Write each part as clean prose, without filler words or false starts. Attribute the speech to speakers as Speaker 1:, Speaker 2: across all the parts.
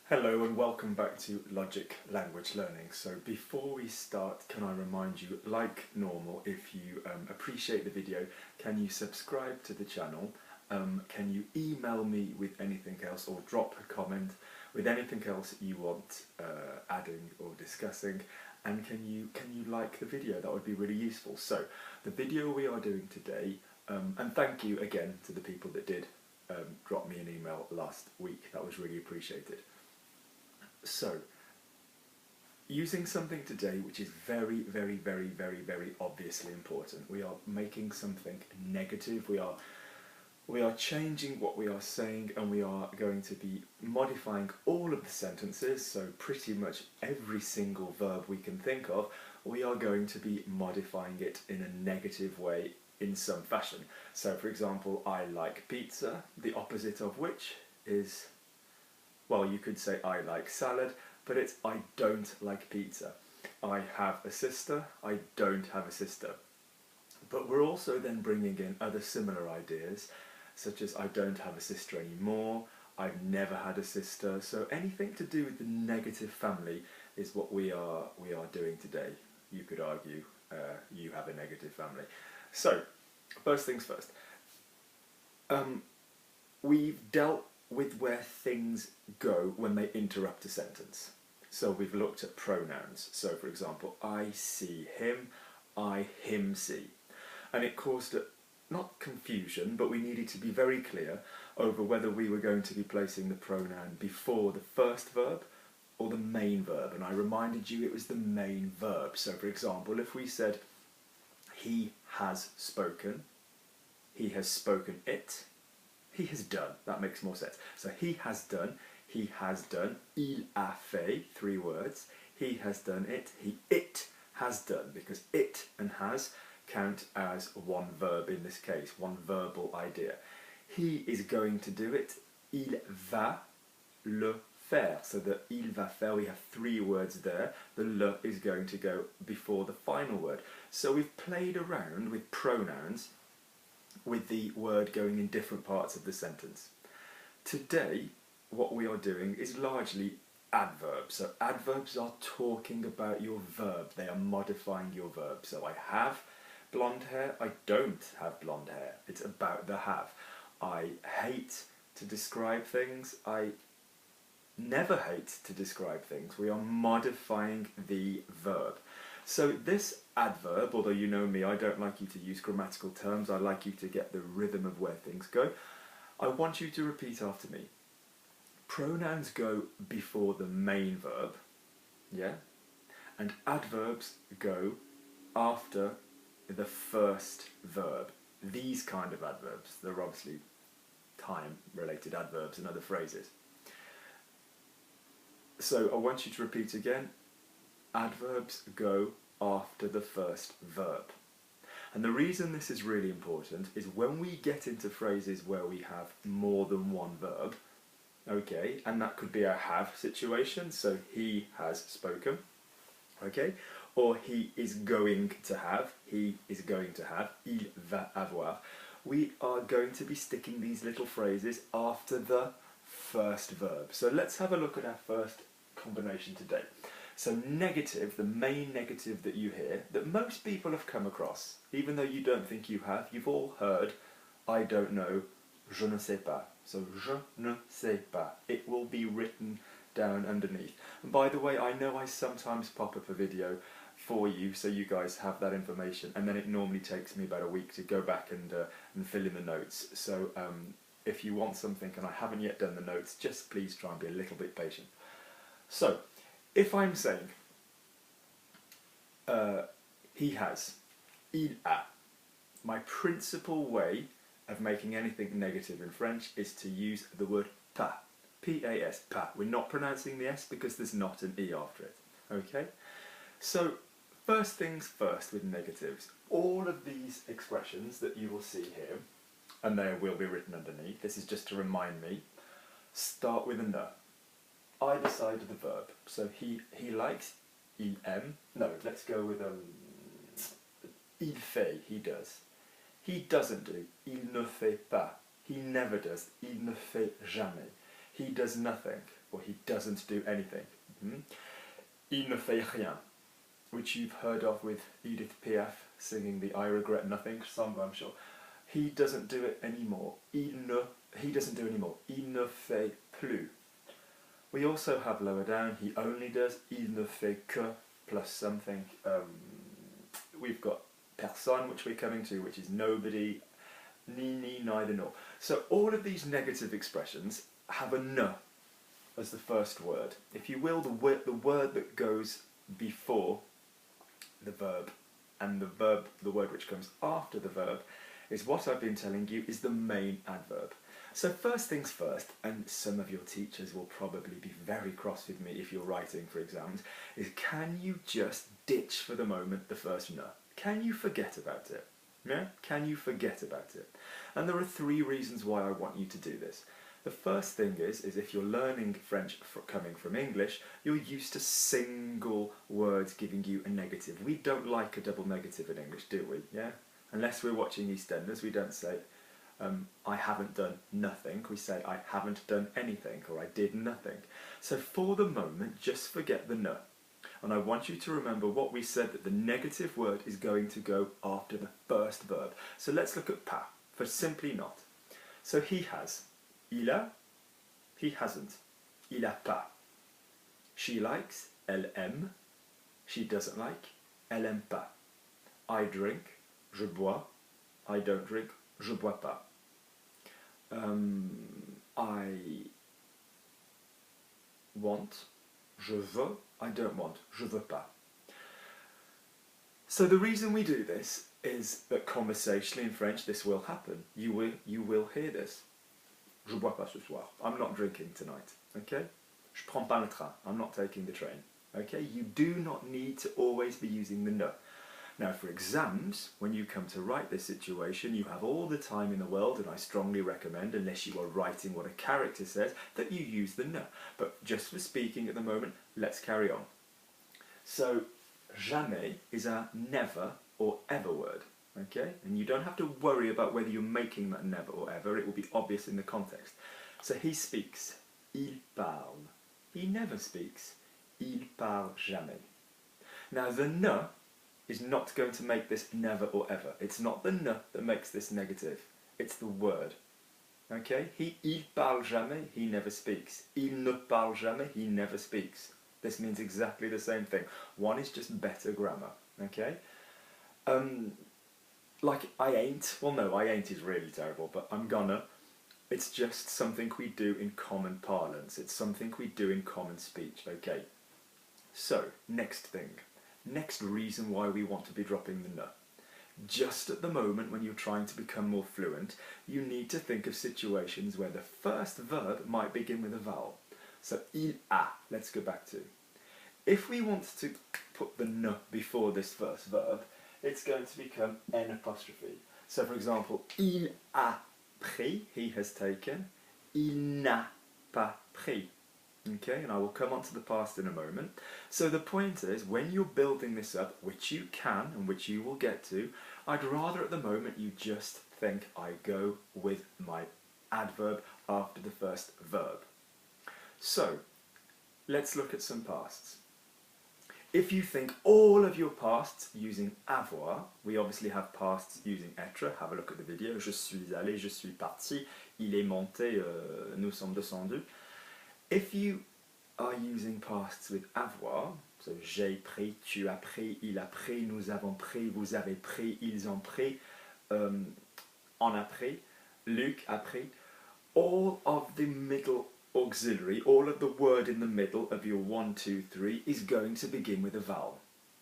Speaker 1: Hello and welcome back to Logic Language Learning. So before we start, can I remind you, like normal, if you appreciate the video, can you subscribe to the channel? Can you email me with anything else or drop a comment with anything else you want adding or discussing? And can you like the video? That would be really useful. So the video we are doing today, and thank you again to the people that did drop me an email last week. That was really appreciated. So, using something today which is very obviously important. We are making something negative, we are changing what we are saying, and we are going to be modifying all of the sentences, so pretty much every single verb we can think of, we are going to be modifying it in a negative way in some fashion. So for example, I like pizza, the opposite of which is, well, you could say I like salad, but it's I don't like pizza. I have a sister, I don't have a sister. But we're also then bringing in other similar ideas, such as I don't have a sister anymore, I've never had a sister. So anything to do with the negative family is what we are doing today. You could argue you have a negative family. So, first things first. We've dealt with where things go when they interrupt a sentence. So we've looked at pronouns. So for example, I see him, him see. And it caused not confusion, but we needed to be very clear over whether we were going to be placing the pronoun before the first verb or the main verb. And I reminded you it was the main verb. So for example, if we said, he has spoken it, he has done. That makes more sense. So he has done, il a fait, 3 words, he has done it, it has done, because it and has count as one verb in this case, one verbal idea. He is going to do it, il va le faire. So the il va faire, we have 3 words there, the le is going to go before the final word. So we've played around with pronouns with the word going in different parts of the sentence. Today, what we are doing is largely adverbs. So adverbs are talking about your verb, they are modifying your verb. So I have blonde hair, I don't have blonde hair. It's about the have. I hate to describe things, I never hate to describe things. We are modifying the verb. So this adverb, although you know me, I don't like you to use grammatical terms, I like you to get the rhythm of where things go. I want you to repeat after me. Pronouns go before the main verb, yeah? And adverbs go after the first verb. These kind of adverbs, they're obviously time-related adverbs and other phrases. So I want you to repeat again. Adverbs go after the first verb. And the reason this is really important is when we get into phrases where we have more than one verb, okay, and that could be a have situation, so he has spoken, okay, or he is going to have, il va avoir, we are going to be sticking these little phrases after the first verb. So let's have a look at our first combination today. So negative, the main negative that you hear, that most people have come across, even though you don't think you have, you've all heard, I don't know, je ne sais pas. So je ne sais pas. It will be written down underneath. And by the way, I know I sometimes pop up a video for you so you guys have that information, and then it normally takes me about a week to go back and fill in the notes. So if you want something and I haven't yet done the notes, just please try and be a little bit patient. So, if I'm saying, he has, il a, my principal way of making anything negative in French is to use the word pas, P-A-S, pas. We're not pronouncing the S because there's not an E after it, okay? So, first things first with negatives. All of these expressions that you will see here, and they will be written underneath, this is just to remind me, start with a ne. Either side of the verb. So he likes, il aime. No, let's go with il fait, he does. He doesn't do, il ne fait pas. He never does, il ne fait jamais. He does nothing. or he doesn't do anything. Il ne fait rien, which you've heard of with Edith Piaf singing the I Regret Nothing song, I'm sure. He doesn't do it anymore. He doesn't do anymore. Il ne fait plus. We also have lower down, he only does, il ne fait que, plus something. We've got personne, which we're coming to, which is nobody, ni, neither, nor. So all of these negative expressions have a ne as the first word. If you will, the word that goes before the verb, and the word which comes after the verb, is what I've been telling you is the main adverb. So first things first, and some of your teachers will probably be very cross with me if you're writing for exams, is can you just ditch for the moment the first ne? Can you forget about it? Yeah? Can you forget about it? And there are 3 reasons why I want you to do this. The first thing is if you're learning French coming from English, you're used to single words giving you a negative. We don't like a double negative in English, do we? Yeah? Unless we're watching EastEnders, we don't say, I haven't done nothing. We say, I haven't done anything, or I did nothing. So for the moment, just forget the ne. And I want you to remember what we said, that the negative word is going to go after the first verb. So let's look at pas, for simply not. So he has. Il a, he hasn't. Il a pas. She likes, elle aime. She doesn't like, elle aime pas. I drink, je bois. I don't drink, je bois pas. I want, je veux. I don't want, je veux pas. So the reason we do this is that conversationally in French this will happen. You will hear this. Je bois pas ce soir. I'm not drinking tonight. Okay? Je prends pas le train. I'm not taking the train. Okay? You do not need to always be using the ne. Now for exams, when you come to write this situation, you have all the time in the world, and I strongly recommend, unless you are writing what a character says, that you use the ne. But just for speaking at the moment, let's carry on. So, jamais is a never or ever word, okay? And you don't have to worry about whether you're making that never or ever, it will be obvious in the context. So he speaks, il parle. He never speaks, il parle jamais. Now the ne is not going to make this never or ever. It's not the ne that makes this negative, it's the word. Okay? Il parle jamais, he never speaks. Il ne parle jamais, he never speaks. This means exactly the same thing. One is just better grammar. Okay? Like I ain't, well no, I ain't is really terrible, but I'm gonna. It's just something we do in common parlance. It's something we do in common speech. Okay? So, next thing. Next reason why we want to be dropping the ne. Just at the moment when you're trying to become more fluent, you need to think of situations where the first verb might begin with a vowel. So, il a, let's go back to. If we want to put the ne before this first verb, it's going to become n apostrophe. So for example, il a pris, he has taken, il n'a pas pris. Okay, and I will come on to the past in a moment. So the point is, when you're building this up, which you can and which you will get to, I'd rather at the moment you just think I go with my adverb after the first verb. So, let's look at some pasts. If you think all of your pasts using avoir, we obviously have pasts using être, have a look at the video, je suis allé, je suis parti, il est monté, nous sommes descendus. If you are using pasts with avoir, so j'ai pris, tu as pris, il a pris, nous avons pris, vous avez pris, ils ont pris, on a pris, Luc a pris, all of the middle auxiliary, all of the word in the middle of your 1, 2, 3 is going to begin with a vowel.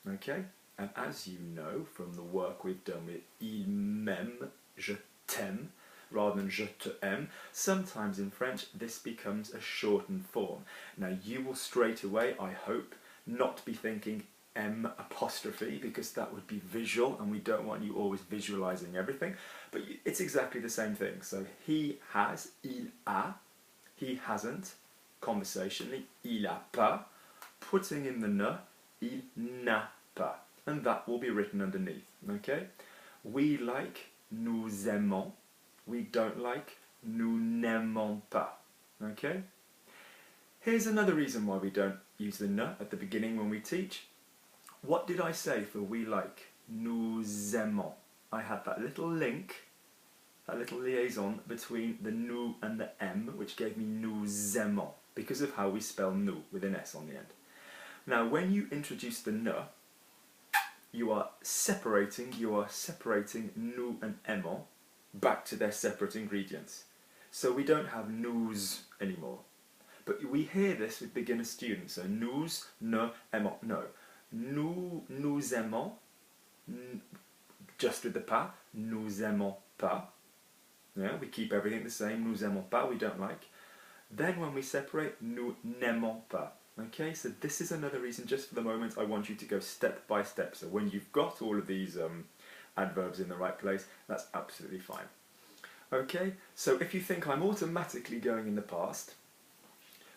Speaker 1: Okay? And as you know from the work we've done with il m'aime, je t'aime, rather than je te aime, sometimes in French this becomes a shortened form. Now you will straight away, I hope, not be thinking M apostrophe, because that would be visual and we don't want you always visualizing everything, but it's exactly the same thing. So he has, il a, he hasn't, conversationally, il a pas, putting in the ne, il n'a pas, and that will be written underneath, okay? We like, nous aimons, we don't like, nous n'aimons pas, okay? Here's another reason why we don't use the ne at the beginning when we teach. What did I say for we like? Nous aimons. I had that little link, that little liaison between the nous and the m, which gave me nous aimons, because of how we spell nous with an s on the end. Now, when you introduce the ne, you are separating nous and aimons back to their separate ingredients. So we don't have nous anymore. But we hear this with beginner students. So nous, ne, aimons. No. Nous aimons, just with the pas. Nous aimons pas. Yeah, we keep everything the same. Nous aimons pas, we don't like. Then when we separate, nous n'aimons pas. Okay, so this is another reason, just for the moment, I want you to go step by step. So when you've got all of these adverbs in the right place, that's absolutely fine. Okay, so if you think I'm automatically going in the past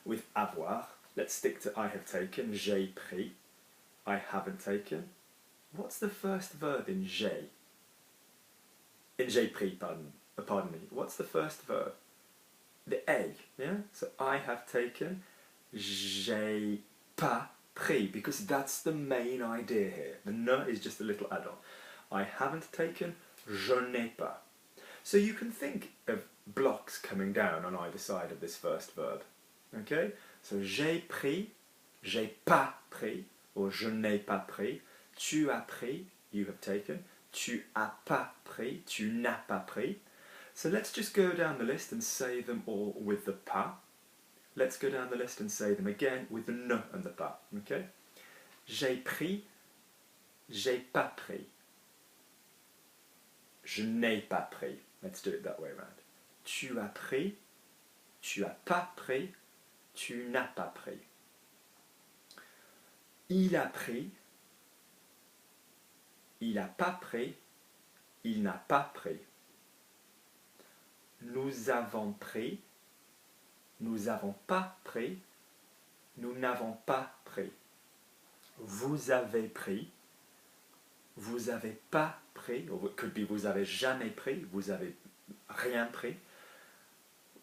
Speaker 1: with avoir, let's stick to I have taken, j'ai pris, I haven't taken. What's the first verb in j'ai? In j'ai pris, pardon me. What's the first verb? The a, yeah? So I have taken, j'ai pas pris, because that's the main idea here. The ne is just a little add-on. I haven't taken, je n'ai pas. So you can think of blocks coming down on either side of this first verb. Okay? So j'ai pris, j'ai pas pris, or je n'ai pas pris. Tu as pris, you have taken. Tu as pas pris, tu n'as pas pris. So let's just go down the list and say them all with the pas. Let's go down the list and say them again with the ne and the pas. Okay? J'ai pris, j'ai pas pris. Je n'ai pas pris. Let's do it that way around. Tu as pris, tu as pas pris, tu n'as pas pris. Il a pris, il a pas pris, il n'a pas pris. Nous avons pris, nous n'avons pas pris, nous n'avons pas pris. Vous avez pris, vous avez pas pris, or it could be vous avez jamais pris, vous avez rien pris.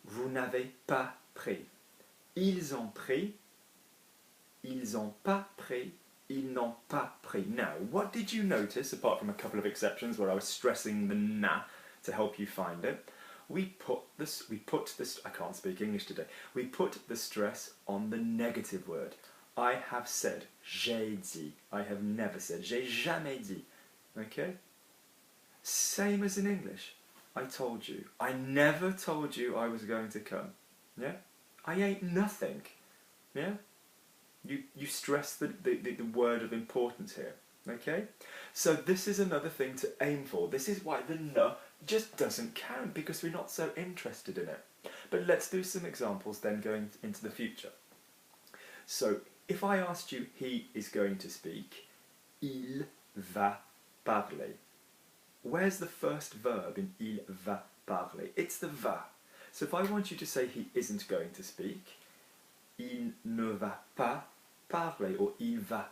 Speaker 1: Vous n'avez pas pris. Ils ont pris, ils ont pas pris, ils n'ont pas pris. Now, what did you notice, apart from a couple of exceptions where I was stressing the na to help you find it? We put this, I can't speak English today. We put the stress on the negative word. I have said, j'ai dit. I have never said, j'ai jamais dit. Okay? Same as in English. I told you. I never told you I was going to come. Yeah? I ate nothing. Yeah? You stress the word of importance here. Okay? So this is another thing to aim for. This is why the ne just doesn't count, because we're not so interested in it. But let's do some examples then going into the future. So if I asked you, he is going to speak, il va parler. Where's the first verb in il va parler? It's the va. So if I want you to say he isn't going to speak, il ne va pas parler, or il va